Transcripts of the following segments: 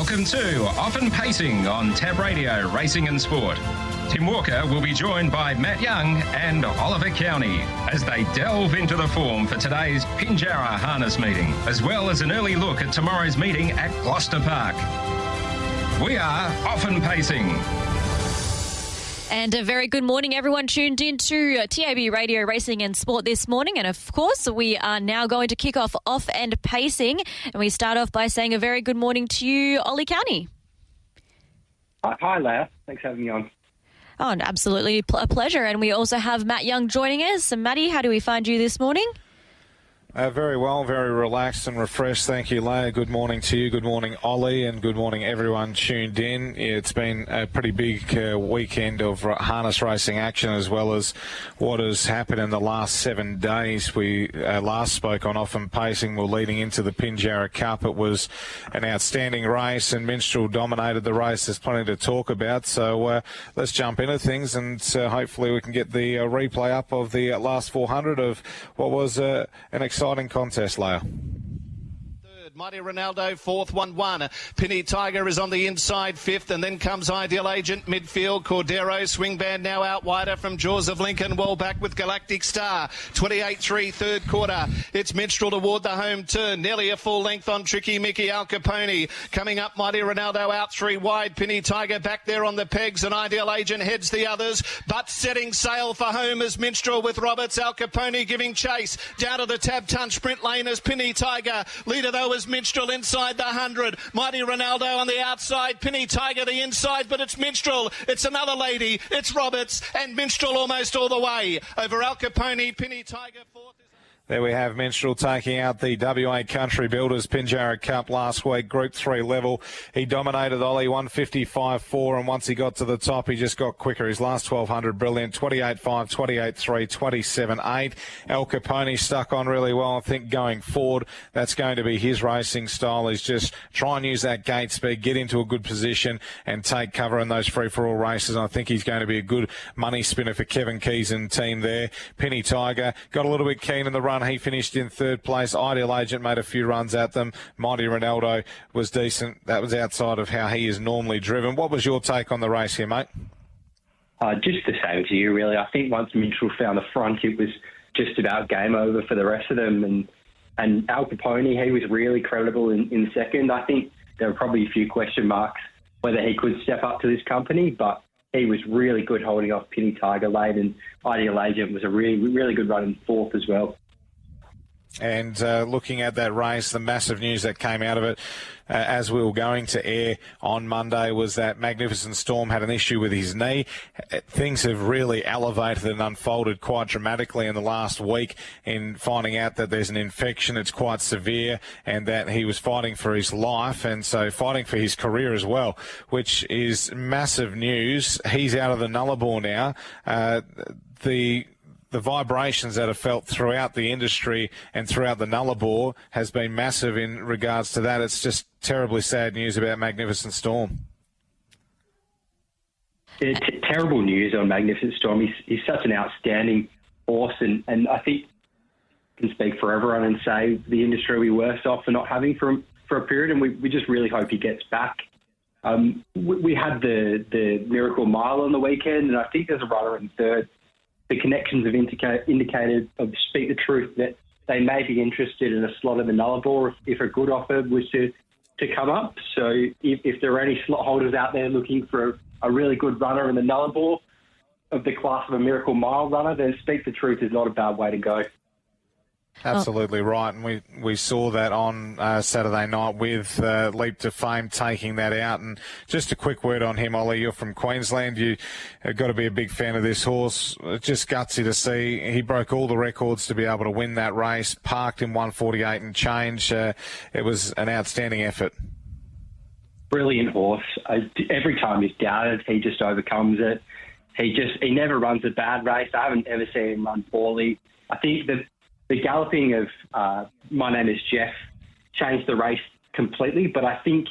Welcome to Often Pacing on Tab Radio Racing and Sport. Tim Walker will be joined by Matt Young and Oli Cownie as they delve into the form for today's Pinjarra harness meeting, as well as an early look at tomorrow's meeting at Gloucester Park. We are Often Pacing. And a very good morning, everyone tuned in to TAB Radio Racing and Sport this morning. And of course, we are now going to kick off and Pacing. And we start off by saying a very good morning to you, Oli Cownie. Hi, Leah. Thanks for having me on. Oh, absolutely a pleasure. And we also have Matt Young joining us. And Matty, how do we find you this morning? Very well, very relaxed and refreshed. Thank you, Leah. Good morning to you. Good morning, Ollie, and good morning, everyone tuned in. It's been a pretty big weekend of harness racing action, as well as what has happened in the last 7 days. We last spoke on Often Pacing. We're leading into the Pinjarra Cup. It was an outstanding race, and Minstrel dominated the race. There's plenty to talk about, so let's jump into things, and hopefully we can get the replay up of the last 400 of what was an exciting contest, Leah. Mighty Ronaldo, fourth, 1-1. Penny Tiger is on the inside, fifth, and then comes Ideal Agent, midfield. Cordero, Swing Band now out wider from Jaws of Lincoln, well back with Galactic Star. 28-3, third quarter. It's Minstrel toward the home turn. Nearly a full length on Tricky Mickey Al Capone. Coming up, Mighty Ronaldo out three wide. Penny Tiger back there on the pegs, and Ideal Agent heads the others, but setting sail for home as Minstrel with Roberts. Al Capone giving chase. Down to the Tab Ton sprint lane as Penny Tiger. Leader though is Minstrel inside the 100. Mighty Ronaldo on the outside. Penny Tiger the inside, but it's Minstrel. It's another lady. It's Roberts, and Minstrel almost all the way. Over Al Capone, Penny Tiger fourth. There we have Minstrel taking out the WA Country Builders Pinjarra Cup last week, Group 3 level. He dominated Ollie 155.4, and once he got to the top, he just got quicker. His last 1200, brilliant, 28.5, 28.3, 27.8. Al Capone stuck on really well. I think going forward, that's going to be his racing style, is just try and use that gate speed, get into a good position, and take cover in those free-for-all races. I think he's going to be a good money spinner for Kevin Keys and team there. Penny Tiger got a little bit keen in the run. He finished in third place. Ideal Agent made a few runs at them. Mighty Ronaldo was decent. That was outside of how he is normally driven. What was your take on the race here, mate? Just the same as you, really. I think once Minstrel found the front, it was just about game over for the rest of them. And Al Capone, he was really credible in second. I think there were probably a few question marks whether he could step up to this company, but he was really good holding off Penny Tiger late, and Ideal Agent was a really, really good run in fourth as well. And looking at that race, the massive news that came out of it as we were going to air on Monday was that Magnificent Storm had an issue with his knee. Things have really elevated and unfolded quite dramatically in the last week in finding out that there's an infection. It's quite severe, and that he was fighting for his life, and so fighting for his career as well, which is massive news. He's out of the Nullarbor now. The vibrations that are felt throughout the industry and throughout the Nullarbor has been massive in regards to that. It's just terribly sad news about Magnificent Storm. It's terrible news on Magnificent Storm. He's such an outstanding horse, and I think I can speak for everyone and say the industry will be worse off for not having for a period, and we just really hope he gets back. We had the Miracle Mile on the weekend, and I think there's a runner in third. The connections have indicated, of Speak the Truth, that they may be interested in a slot in the Nullarbor if a good offer was to come up. So if there are any slot holders out there looking for a really good runner in the Nullarbor of the class of a Miracle Mile runner, then Speak the Truth is not a bad way to go. Absolutely right, and we saw that on Saturday night with Leap to Fame taking that out. And just a quick word on him, Ollie, you're from Queensland. You have got to be a big fan of this horse. Just gutsy to see. He broke all the records to be able to win that race, parked in 148 and change. It was an outstanding effort. Brilliant horse. Every time he's doubted, he just overcomes it. He never runs a bad race. I haven't ever seen him run poorly. I think the galloping of My Name is Jeff changed the race completely, but I think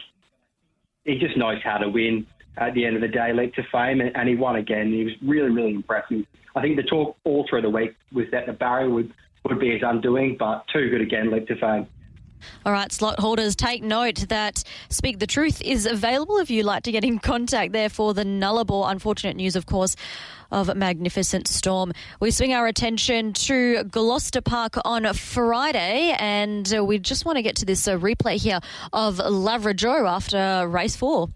he just knows how to win at the end of the day, Leap to Fame, and he won again. He was really, really impressive. I think the talk all through the week was that the barrier would be his undoing, but too good again, Leap to Fame. All right, slot holders, take note that Speak the Truth is available if you'd like to get in contact there for the Nullarbor. Unfortunate news, of course, of Magnificent Storm. We swing our attention to Gloucester Park on Friday, and we just want to get to this replay here of Lavrajo after race 4.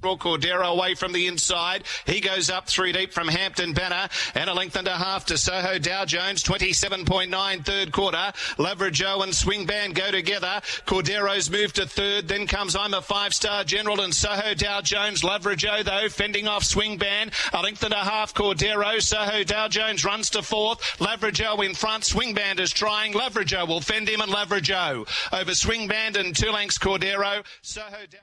Cordero away from the inside. He goes up 3 deep from Hampton Banner and a length and a half to Soho Dow Jones. 27.9 third quarter. Lavrajo and Swing Band go together. Cordero's moved to third. Then comes I'm a 5-star General and Soho Dow Jones. Lavrajo though fending off Swing Band. A length and a half Cordero. Soho Dow Jones runs to fourth. Lavrajo in front. Swing Band is trying. Lavrajo will fend him and Lavrajo over Swing Band and 2 lengths Cordero. Soho Dow.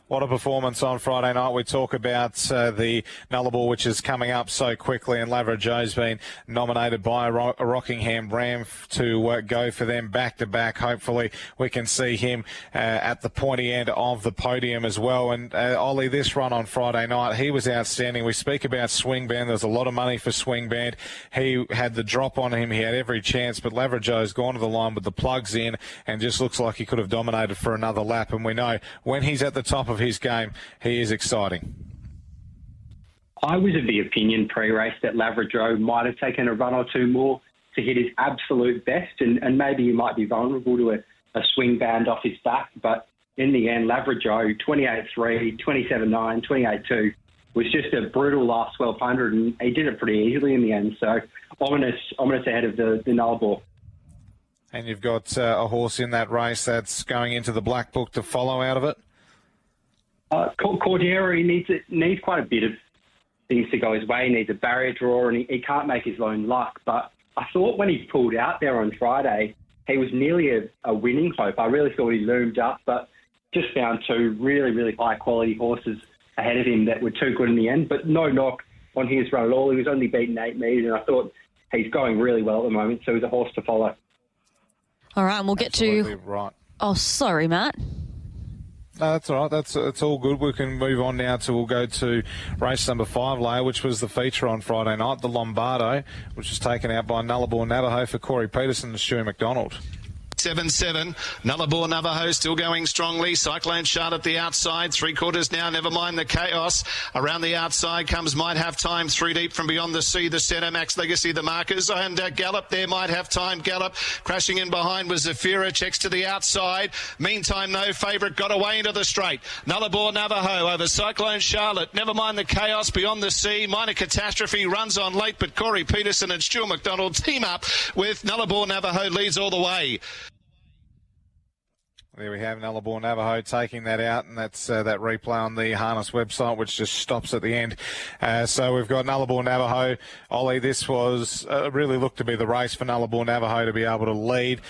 What a performance on Friday night. We talk about the Nullarbor, which is coming up so quickly, and Lavrajo's been nominated by Rockingham Ram to go for them back-to-back. Hopefully we can see him at the pointy end of the podium as well. And Ollie, this run on Friday night, he was outstanding. We speak about Swing Band. There's a lot of money for Swing Band. He had the drop on him. He had every chance, but Lavrajo's gone to the line with the plugs in and just looks like he could have dominated for another lap. And we know when he's at the top of his game, he is exciting. I was of the opinion pre-race that Lavrajo might have taken a run or two more to hit his absolute best, and maybe he might be vulnerable to a Swing Band off his back. But in the end, Lavrajo, 28.3, 27.9, 28.2, was just a brutal last 1,200, and he did it pretty easily in the end. So ominous ahead of the Nullarbor. And you've got a horse in that race that's going into the black book to follow out of it? Cordero, he needs quite a bit of things to go his way. He needs a barrier draw, and he can't make his own luck. But I thought when he pulled out there on Friday, he was nearly a winning hope. I really thought he loomed up, but just found 2 really, really high-quality horses ahead of him that were too good in the end. But no knock on his run at all. He was only beaten 8 metres, and I thought he's going really well at the moment, so he's a horse to follow. All right, and we'll get to... Right. Oh, sorry, Matt. No, that's all right. It's all good. We can move on now we'll go to race number 5, Leah, which was the feature on Friday night, the Lombardo, which was taken out by Nullarbor Navajo for Corey Peterson and Stewie McDonald. 7-7. Nullarbor Navajo still going strongly. Cyclone Charlotte the outside. 3/4 now. Never mind the chaos. Around the outside comes Might Have Time. 3 deep from Beyond the Sea. The centre. Max Legacy. The markers. And Gallop there. Might Have Time. Gallop. Crashing in behind was Zafira. Checks to the outside. Meantime, no favourite. Got away into the straight. Nullarbor Navajo over Cyclone Charlotte. Never mind the chaos. Beyond the Sea. Minor Catastrophe runs on late, but Corey Peterson and Stuart McDonald team up with Nullarbor Navajo leads all the way. There we have Nullarbor Navajo taking that out, and that's that replay on the harness website, which just stops at the end. So we've got Nullarbor Navajo. Ollie, this was really looked to be the race for Nullarbor Navajo to be able to lead.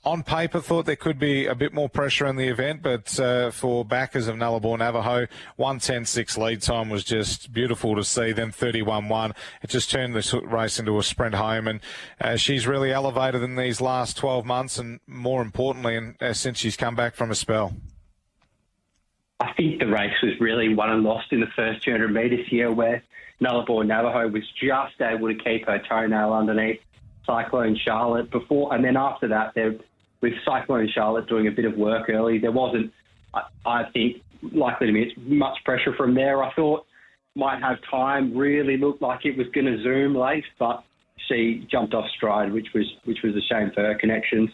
On paper, thought there could be a bit more pressure in the event, but for backers of Nullarbor Navajo, 1:10.6 lead time was just beautiful to see. Then 31.1. It just turned this race into a sprint home, and she's really elevated in these last 12 months, and more importantly, since she's come back from a spell. I think the race was really won and lost in the first 200 metres here, where Nullarbor Navajo was just able to keep her toenail underneath Cyclone Charlotte before, and then after that, with Cyclone Charlotte doing a bit of work early, there wasn't, I think, likely to be much pressure from there. I thought Might Have Time really looked like it was going to zoom late, but she jumped off stride, which was a shame for her connections.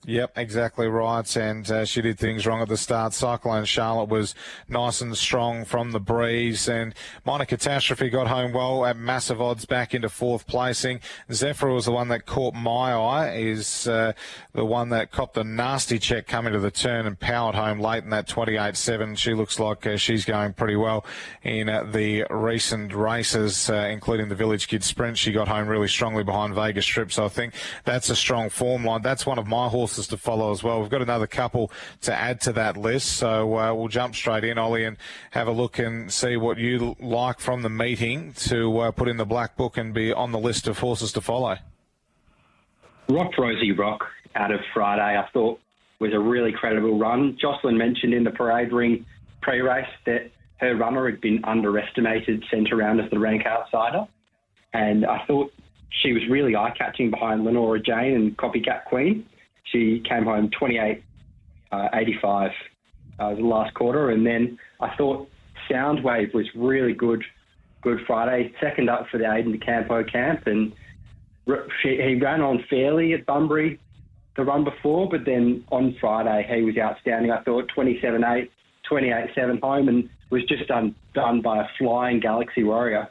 Yep, exactly right, and she did things wrong at the start. Cyclone Charlotte was nice and strong from the breeze, and Minor Catastrophe got home well at massive odds back into 4th placing. Zephyr was the one that caught my eye, is the one that copped a nasty check coming to the turn and powered home late in that 28.7. She looks like she's going pretty well in the recent races, including the Village Kids Sprint. She got home really strongly behind Vegas Strip, so I think that's a strong form line. That's one of my horses to follow as well. We've got another couple to add to that list, so we'll jump straight in, Ollie, and have a look and see what you like from the meeting to put in the black book and be on the list of horses to follow. Rock Rosie Rock out of Friday, I thought was a really credible run. Jocelyn mentioned in the parade ring pre-race that her runner had been underestimated, sent around as the rank outsider, and I thought she was really eye-catching behind Lenora Jane and Copycat Queen. She came home 28.85 the last quarter, and then I thought Soundwave was really good Friday, second up for the Aiden De Campo camp, and he ran on fairly at Bunbury the run before, but then on Friday he was outstanding. I thought 27.8, 28.7 home, and was just done by a flying Galaxy Warrior.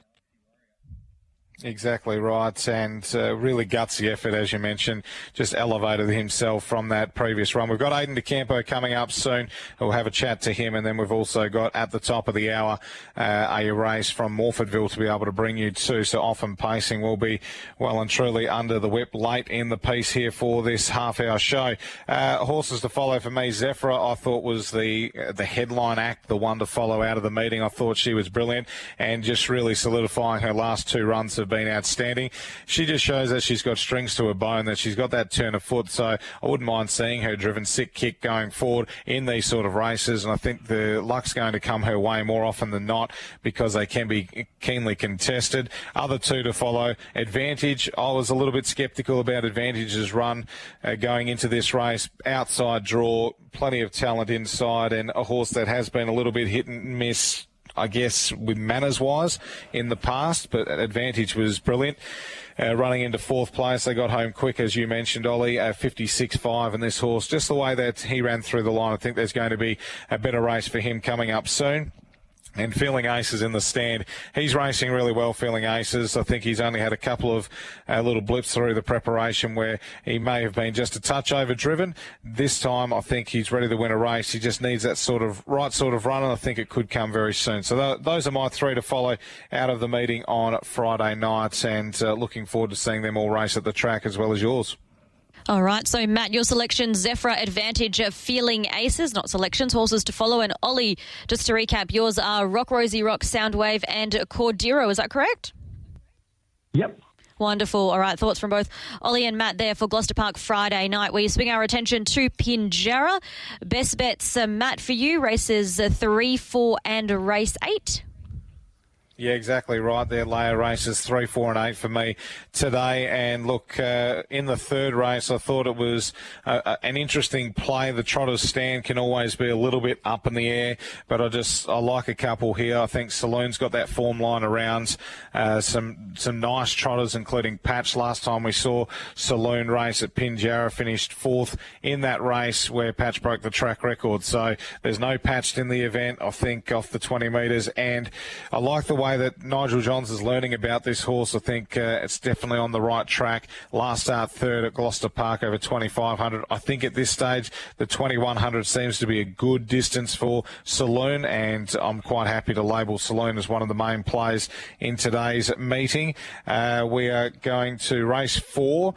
Exactly right, and really gutsy effort, as you mentioned, just elevated himself from that previous run. We've got Aiden De Campo coming up soon. We'll have a chat to him, and then we've also got at the top of the hour a race from Morfordville to be able to bring you to. So often pacing will be well and truly under the whip late in the piece here for this half-hour show. Horses to follow for me, Zephyra, I thought was the headline act, the one to follow out of the meeting. I thought she was brilliant and just really solidifying her last two runs have been outstanding. She just shows that she's got strings to her bone, that she's got that turn of foot, so I wouldn't mind seeing her driven sick kick going forward in these sort of races, and I think the luck's going to come her way more often than not because they can be keenly contested. Other two to follow, Advantage. I was a little bit sceptical about Advantage's run going into this race. Outside draw, plenty of talent inside, and a horse that has been a little bit hit and miss, I guess, with manners-wise in the past, but Advantage was brilliant. Running into fourth place, they got home quick, as you mentioned, Ollie, 56.5, and this horse, just the way that he ran through the line, I think there's going to be a better race for him coming up soon. And Feeling Aces in the stand. He's racing really well, Feeling Aces. I think he's only had a couple of little blips through the preparation where he may have been just a touch overdriven. This time, I think he's ready to win a race. He just needs that right sort of run, and I think it could come very soon. So those are my three to follow out of the meeting on Friday night, and looking forward to seeing them all race at the track as well as yours. All right, so Matt, your selection, Zephyra, Advantage, Feeling Aces, not selections, horses to follow. And Ollie, just to recap, yours are Rock Rosie Rock, Soundwave and Cordero, is that correct? Yep. Wonderful. All right, thoughts from both Ollie and Matt there for Gloucester Park Friday night. We swing our attention to Pinjarra. Best bets, Matt, for you, races 3, 4 and race 8. Yeah, exactly right there. Layer races 3, 4 and 8 for me today. And look, in the third race, I thought it was an interesting play. The Trotters stand can always be a little bit up in the air, but I like a couple here. I think Saloon's got that form line around some nice trotters, including Patch. Last time we saw Saloon race at Pinjarra, finished fourth in that race where Patch broke the track record. So there's no Patched in the event, I think, off the 20 metres. And I like the way that Nigel Johns is learning about this horse. I think it's definitely on the right track. Last start third at Gloucester Park over 2,500. I think at this stage the 2,100 seems to be a good distance for Saloon, and I'm quite happy to label Saloon as one of the main plays in today's meeting. We are going to race 4.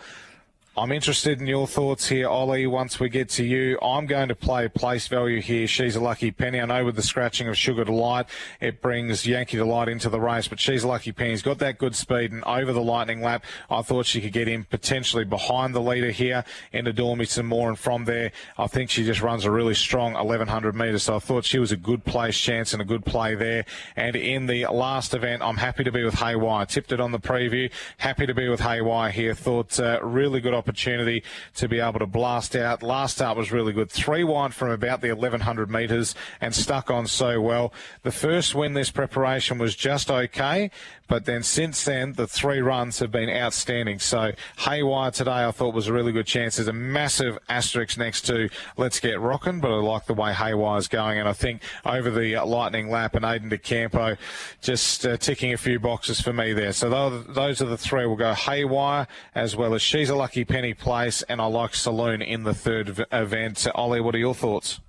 I'm interested in your thoughts here, Ollie, once we get to you. I'm going to play place value here. She's a Lucky Penny. I know with the scratching of Sugar Delight, it brings Yankee Delight into the race, but She's a Lucky Penny. She's got that good speed, and over the lightning lap, I thought she could get in potentially behind the leader here into Dormy some more, and from there, I think she just runs a really strong 1,100 metres, so I thought she was a good place chance and a good play there. And in the last event, I'm happy to be with Haywire. Tipped it on the preview. Happy to be with Haywire here. Thought really good opportunity to be able to blast out. Last start was really good. 3 wide from about the 1,100 metres and stuck on so well. The first win this preparation was just okay, but then since then, the 3 runs have been outstanding. So Haywire today I thought was a really good chance. There's a massive asterisk next to Let's Get Rockin', but I like the way Haywire's going, and I think over the lightning lap and Aiden De Campo just ticking a few boxes for me there. So those are the 3. We'll go Haywire as well as She's a Lucky Penny place, and I like Saloon in the third event. Ollie, what are your thoughts?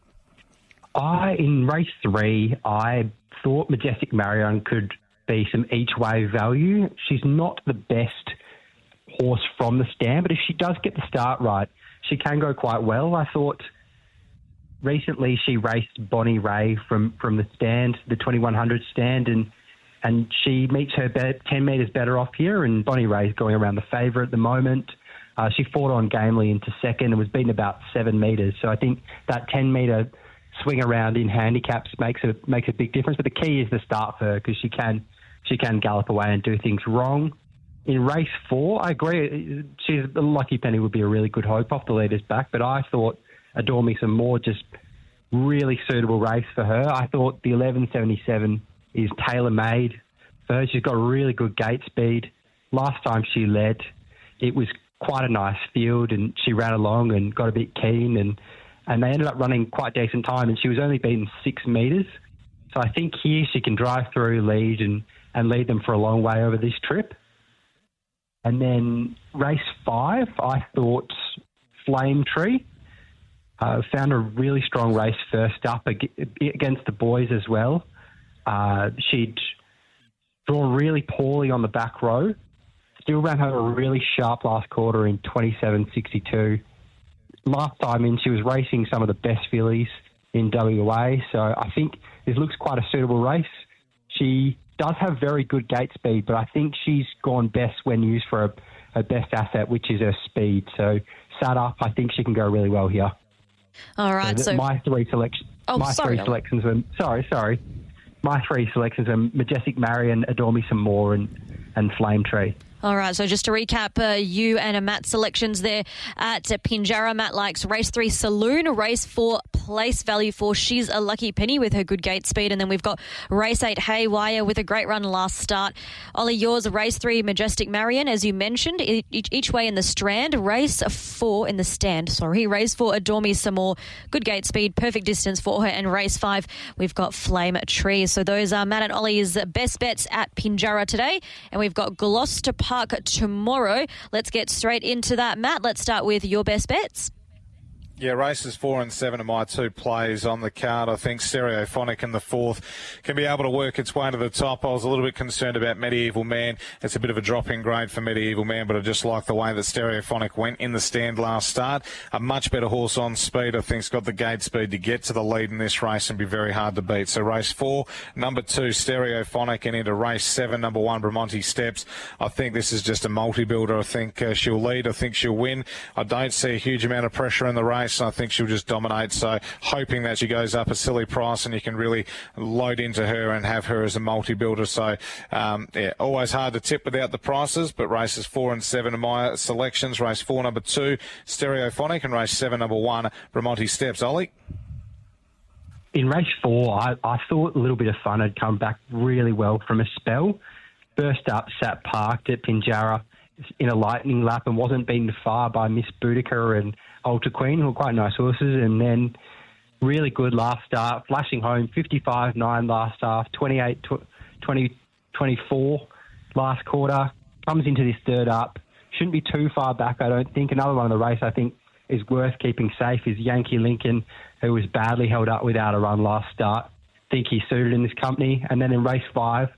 In race 3, I thought Majestic Marion could be some each way value. She's not the best horse from the stand, but if she does get the start right, she can go quite well. I thought recently she raced Bonnie Ray from the stand, the 2,100 stand, and she meets her 10 metres better off here, and Bonnie Ray's going around the favourite at the moment. She fought on gamely into second and was beaten about 7 metres. So I think that 10-metre swing around in handicaps makes a big difference. But the key is the start for her, because she can gallop away and do things wrong. In race 4, I agree. She's Lucky Penny would be a really good hope off the leader's back, but I thought Adore Me Some More, just really suitable race for her. I thought the 11.77 is tailor-made for her. She's got really good gate speed. Last time she led, it was quite a nice field, and she ran along and got a bit keen, and they ended up running quite decent time, and she was only beaten 6 metres. So I think here she can drive through, lead, and lead them for a long way over this trip. And then race 5, I thought Flame Tree. Found a really strong race first up against the boys as well. She'd drawn really poorly on the back row. Still ran her a really sharp last quarter in 27.62. Last time in, she was racing some of the best fillies in WA, so I think this looks quite a suitable race. She does have very good gate speed, but I think she's gone best when used for her best asset, which is her speed. So sat up, I think she can go really well here. All right. So my three selections. My three selections were Majestic Marion, Adore Me Some More, and Flame Tree. All right, so just to recap, you and Matt's selections there at Pinjarra. Matt likes race 3 Saloon, race 4 Place Value 4 She's a Lucky Penny with her good gate speed, and then we've got race 8 Haywire with a great run last start. Ollie, yours race 3 Majestic Marion, as you mentioned, each way in the strand. Race 4 in the stand, race 4 Adore Me Some More, good gate speed, perfect distance for her, and race 5 we've got Flame Tree. So those are Matt and Ollie's best bets at Pinjarra today, and we've got Gloucester Park tomorrow. Let's get straight into that. Matt, let's start with your best bets. Yeah, races 4 and 7 are my 2 plays on the card. I think Stereophonic in the 4th can be able to work its way to the top. I was a little bit concerned about Medieval Man. It's a bit of a drop in grade for Medieval Man, but I just like the way that Stereophonic went in the stand last start. A much better horse on speed. I think it's got the gate speed to get to the lead in this race and be very hard to beat. So race 4, number 2, Stereophonic, and into race 7, number 1, Bramante Steps. I think this is just a multi-builder. I think she'll lead. I think she'll win. I don't see a huge amount of pressure in the race. I think she'll just dominate, so hoping that she goes up a silly price and you can really load into her and have her as a multi-builder. So, always hard to tip without the prices, but races 4 and 7 are my selections. Race 4, number 2, Stereophonic, and race 7, number 1, Bramante Steps. Ollie? In race 4, I thought a little bit of fun had come back really well from a spell. First up, sat parked at Pinjarra in a lightning lap and wasn't beaten far by Miss Boudica and Alta Queen, who were quite nice horses, and then really good last start, flashing home 55.9 last half, 28-24 last quarter, comes into this third up, shouldn't be too far back, I don't think. Another one of the race I think is worth keeping safe is Yankee Lincoln, who was badly held up without a run last start. I think he's suited in this company. And then in race 5,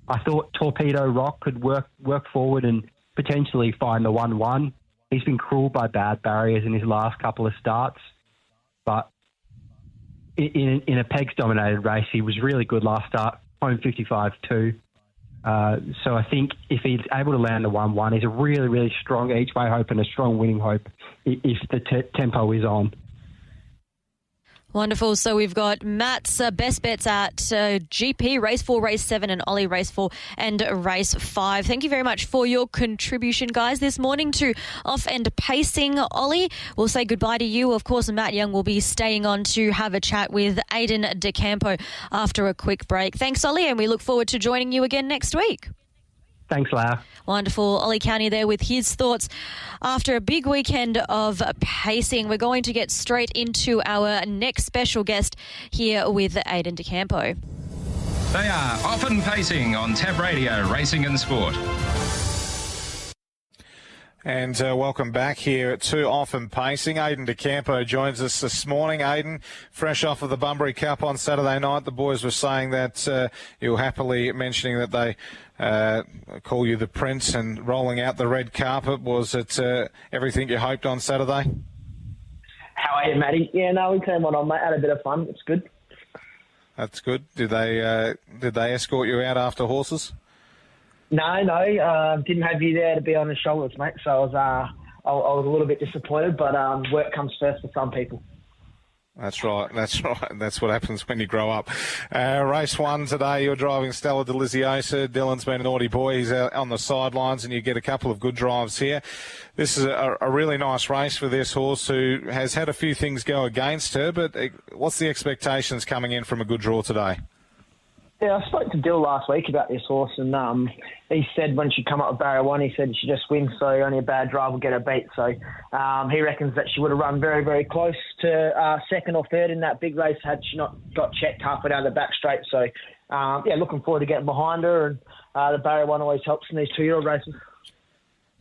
I thought Torpedo Rock could work forward and potentially find the 1-1. He's been cruel by bad barriers in his last couple of starts, but in a pegs-dominated race, he was really good last start, home 55-2. So I think if he's able to land the 1-1, he's a really, really strong each-way hope and a strong winning hope if the tempo is on. Wonderful. So we've got Matt's best bets at GP, race 4, race 7, and Ollie, race 4 and race 5. Thank you very much for your contribution, guys, this morning to Off and Pacing. Ollie, we'll say goodbye to you. Of course, Matt Young will be staying on to have a chat with Aiden De Campo after a quick break. Thanks, Ollie, and we look forward to joining you again next week. Thanks, Lara. Wonderful. Oli Cownie there with his thoughts after a big weekend of pacing. We're going to get straight into our next special guest here with Aiden De Campo. They are Off and Pacing on Tab Radio, Racing and Sport. And welcome back here to Off and Pacing. Aiden De Campo joins us this morning. Aiden, fresh off of the Bunbury Cup on Saturday night, the boys were saying that you were happily mentioning that they call you the Prince and rolling out the red carpet. Was it everything you hoped on Saturday? How are you, Matty? Yeah, no, we came on, mate. Had a bit of fun. It's good. That's good. Did they escort you out after horses? No, didn't have you there to be on the shoulders, mate. So I was a little bit disappointed, but work comes first for some people. That's right. That's what happens when you grow up. Race 1 today, you're driving Stella Deliziosa. Dylan's been a naughty boy. He's out on the sidelines, and you get a couple of good drives here. This is a really nice race for this horse who has had a few things go against her, but what's the expectations coming in from a good draw today? Yeah, I spoke to Dill last week about this horse, and he said when she come up with barrier 1, he said she just wins, so only a bad drive will get her beat. So he reckons that she would have run very, very close to second or third in that big race had she not got checked halfway down the back straight. So, looking forward to getting behind her, and the barrier 1 always helps in these 2-year-old races.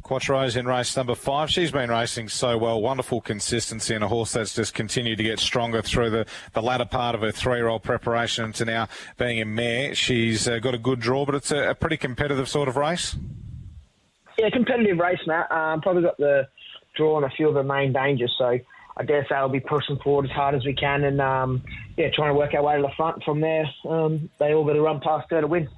Quattro's in race number 5. She's been racing so well. Wonderful consistency, and a horse that's just continued to get stronger through the latter part of her 3-year-old preparation to now being a mare. She's got a good draw, but it's a pretty competitive sort of race. Yeah, competitive race, Matt. Probably got the draw on a few of the main dangers, so I dare say we'll be pushing forward as hard as we can and, trying to work our way to the front. From there, they all got to run past her to win.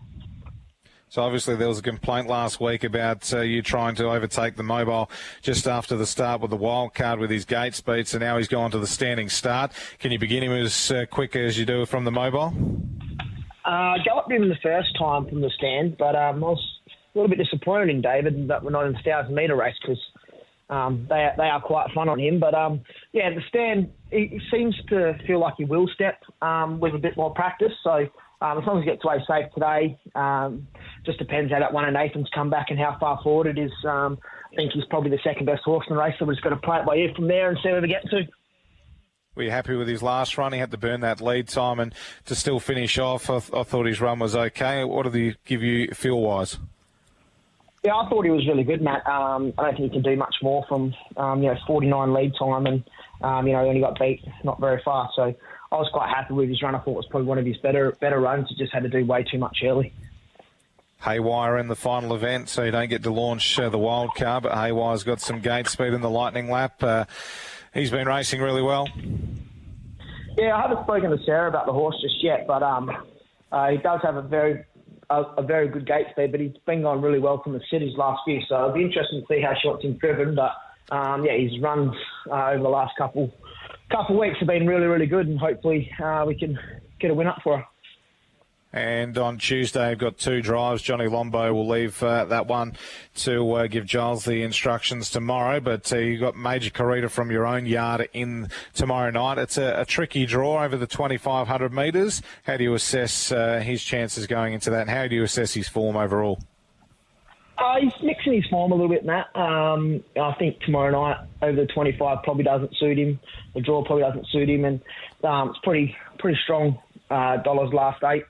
So obviously there was a complaint last week about you trying to overtake the mobile just after the start with the wild card with his gate speed, so now he's gone to the standing start. Can you begin him as quick as you do from the mobile? Galloped him the first time from the stand, but I was a little bit disappointed in David that we're not in the 1,000-metre race because they are quite fun on him. But, the stand, he seems to feel like he will step with a bit more practice, so... as long as he gets away safe today, just depends how that one in Nathan's come back and how far forward it is. I think he's probably the second best horse in the race, so we're just going to play it by ear from there and see where we get to. Were you happy with his last run? He had to burn that lead time and to still finish off. I thought his run was okay. What did he give you feel-wise? Yeah, I thought he was really good, Matt. I don't think he can do much more from 49 lead time and he only got beat not very far. So I was quite happy with his run. I thought it was probably one of his better runs. He just had to do way too much early. Haywire in the final event, so you don't get to launch the wild card, but Haywire's got some gate speed in the lightning lap. He's been racing really well. Yeah, I haven't spoken to Sarah about the horse just yet, but he does have a very good gate speed, but he's been going really well from the cities last few, so it'll be interesting to see how she wants him driven. But his runs over the last couple weeks have been really, really good, and hopefully we can get a win up for her. And on Tuesday, we've got 2 drives. Johnny Lombo will leave that one to give Giles the instructions tomorrow. But you've got Major Corrida from your own yard in tomorrow night. It's a tricky draw over the 2,500 metres. How do you assess his chances going into that? And how do you assess his form overall? He's mixing his form a little bit, Matt. I think tomorrow night over the 25 probably doesn't suit him. The draw probably doesn't suit him. And it's pretty strong dollars last 8.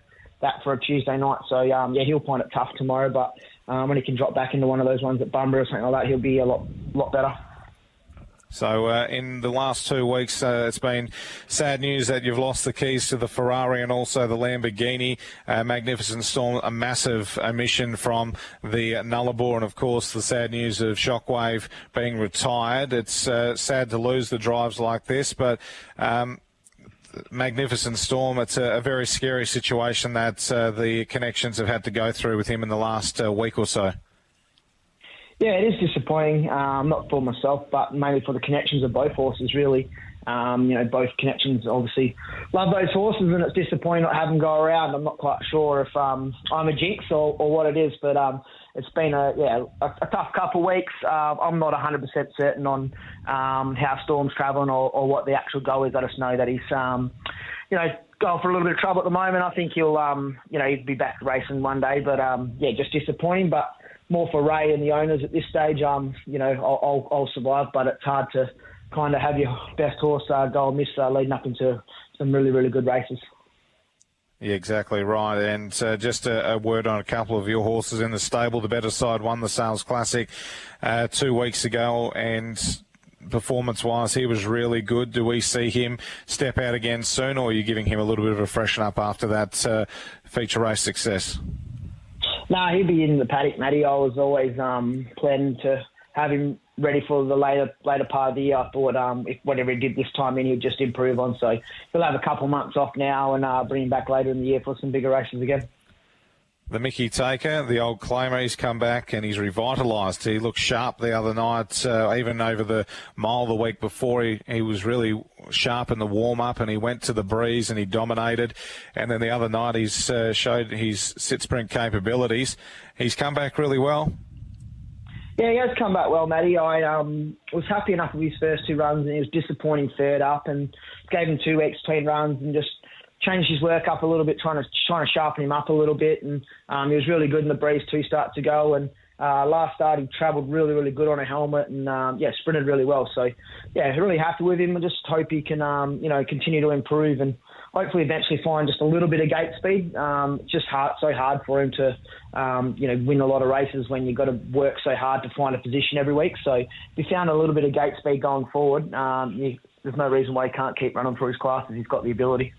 That for a Tuesday night. So, he'll find it tough tomorrow, but when he can drop back into one of those ones at Bunbury or something like that, he'll be a lot better. So, in the last 2 weeks, it's been sad news that you've lost the keys to the Ferrari and also the Lamborghini. Magnificent Storm, a massive omission from the Nullarbor, and, of course, the sad news of Shockwave being retired. It's sad to lose the drives like this, but... Magnificent Storm, it's a very scary situation that the connections have had to go through with him in the last week or so. Yeah, it is disappointing, not for myself, but mainly for the connections of both horses, really. Both connections obviously love those horses, and it's disappointing not having them go around. I'm not quite sure if I'm a jinx or what it is, but it's been a tough couple of weeks. I'm not 100% certain on how Storm's travelling or what the actual goal is. I just know that he's going for a little bit of trouble at the moment. I think he'll he'd be back racing one day, but just disappointing. But more for Ray and the owners at this stage. I'll survive, but it's hard to kind of have your best horse go and miss leading up into some really, really good races. Yeah, exactly right. And just a word on a couple of your horses in the stable. The better side won the Sales Classic 2 weeks ago, and performance-wise, he was really good. Do we see him step out again soon, or are you giving him a little bit of a freshen up after that feature race success? No, he'll be in the paddock, Matty. I was always planning to have him ready for the later part of the year. I thought if whatever he did this time in, he'd just improve on. So he'll have a couple months off now and bring him back later in the year for some bigger races again. The Mickey Taker, the old claimer, he's come back and he's revitalised. He looked sharp the other night, even over the mile the week before. He was really sharp in the warm-up, and he went to the breeze and he dominated. And then the other night he's showed his sit-sprint capabilities. He's come back really well. Yeah, he has come back well, Matty. I was happy enough with his first 2 runs, and he was disappointing third up, and gave him 2 weeks between runs and just changed his work up a little bit, trying to sharpen him up a little bit. And he was really good in the breeze 2 starts ago. And last start he travelled really, really good on a helmet and, sprinted really well. So, really happy with him. I just hope he can, continue to improve and hopefully eventually find just a little bit of gate speed. It's just so hard for him to, win a lot of races when you've got to work so hard to find a position every week. So if he found a little bit of gate speed going forward, there's no reason why he can't keep running through his classes. He's got the ability.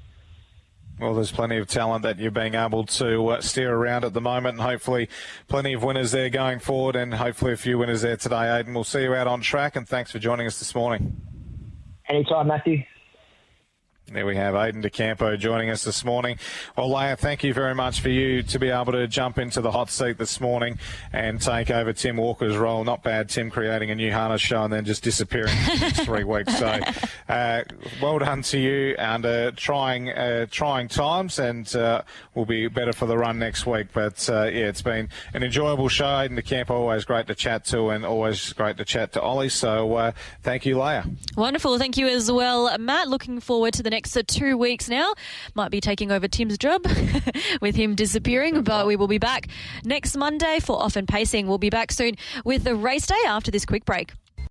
Well, there's plenty of talent that you're being able to steer around at the moment, and hopefully plenty of winners there going forward, and hopefully a few winners there today, Aiden. We'll see you out on track, and thanks for joining us this morning. Anytime, Matthew. There we have Aiden De Campo joining us this morning. Well, Leah, thank you very much for you to be able to jump into the hot seat this morning and take over Tim Walker's role. Not bad, Tim, creating a new harness show and then just disappearing for the next 3 weeks. So well done to you under trying times, and will be better for the run next week. But, it's been an enjoyable show. Aiden De Campo, always great to chat to, and always great to chat to Oli. So thank you, Leah. Wonderful. Thank you as well, Matt. Looking forward to the next 2 weeks now. Might be taking over Tim's job with him disappearing, but we will be back next Monday for Off and Pacing. We'll be back soon with the race day after this quick break.